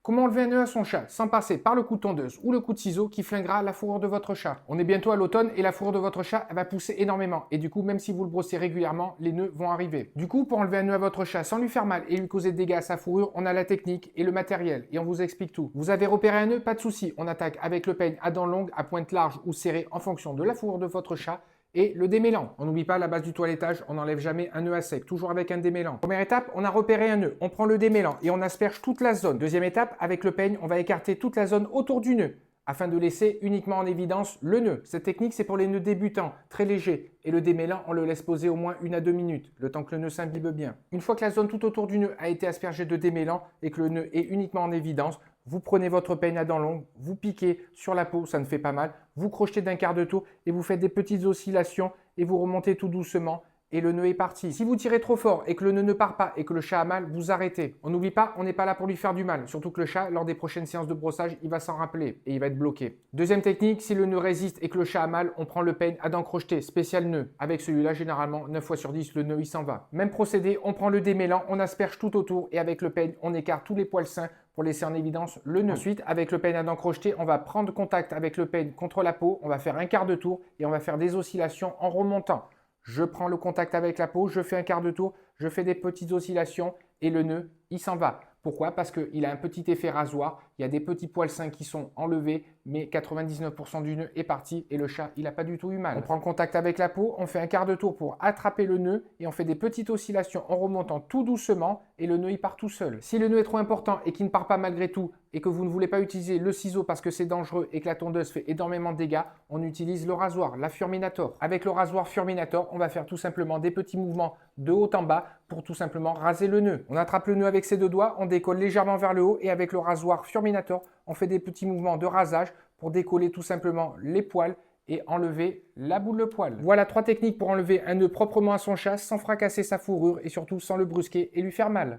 Comment enlever un nœud à son chat sans passer par le coup de tondeuse ou le coup de ciseau qui flinguera la fourrure de votre chat? On est bientôt à l'automne et la fourrure de votre chat elle va pousser énormément et du coup même si vous le brossez régulièrement, les nœuds vont arriver. Du coup pour enlever un nœud à votre chat sans lui faire mal et lui causer de dégâts à sa fourrure, on a la technique et le matériel et on vous explique tout. Vous avez repéré un nœud, pas de souci, on attaque avec le peigne à dents longues, à pointe large ou serrée en fonction de la fourrure de votre chat et le démêlant. On n'oublie pas la base du toilettage, on n'enlève jamais un nœud à sec, toujours avec un démêlant. Première étape, on a repéré un nœud, on prend le démêlant et on asperge toute la zone. Deuxième étape, avec le peigne, on va écarter toute la zone autour du nœud afin de laisser uniquement en évidence le nœud. Cette technique, c'est pour les nœuds débutants, très légers. Et le démêlant, on le laisse poser au moins 1 à 2 minutes, le temps que le nœud s'imbibe bien. Une fois que la zone tout autour du nœud a été aspergée de démêlant et que le nœud est uniquement en évidence, vous prenez votre peigne à dents longues, vous piquez sur la peau, ça ne fait pas mal, vous crochetez d'un quart de tour et vous faites des petites oscillations et vous remontez tout doucement et le nœud est parti. Si vous tirez trop fort et que le nœud ne part pas et que le chat a mal, vous arrêtez. On n'oublie pas, on n'est pas là pour lui faire du mal. Surtout que le chat, lors des prochaines séances de brossage, il va s'en rappeler et il va être bloqué. Deuxième technique, si le nœud résiste et que le chat a mal, on prend le peigne à dents crochetées, spécial nœud. Avec celui-là, généralement, 9 fois sur 10, le nœud il s'en va. Même procédé, on prend le démêlant, on asperge tout autour et avec le peigne, on écarte tous les poils sains pour laisser en évidence le nœud. Ensuite, avec le peigne à dents crochetées, on va prendre contact avec le peigne contre la peau, on va faire un quart de tour et on va faire des oscillations en remontant. Je prends le contact avec la peau, je fais un quart de tour, je fais des petites oscillations et le nœud, il s'en va. Pourquoi? Parce qu'il a un petit effet rasoir, il y a des petits poils sains qui sont enlevés, mais 99% du nœud est parti et le chat, il n'a pas du tout eu mal. On prend contact avec la peau, on fait un quart de tour pour attraper le nœud et on fait des petites oscillations en remontant tout doucement et le nœud, il part tout seul. Si le nœud est trop important et qu'il ne part pas malgré tout et que vous ne voulez pas utiliser le ciseau parce que c'est dangereux et que la tondeuse fait énormément de dégâts, on utilise le rasoir, la Furminator. Avec le rasoir Furminator, on va faire tout simplement des petits mouvements de haut en bas pour tout simplement raser le nœud. On attrape le nœud avec ses deux doigts, on décolle légèrement vers le haut et avec le rasoir Furminator, on fait des petits mouvements de rasage pour décoller tout simplement les poils et enlever la boule de poil. Voilà 3 techniques pour enlever un nœud proprement à son chat sans fracasser sa fourrure et surtout sans le brusquer et lui faire mal.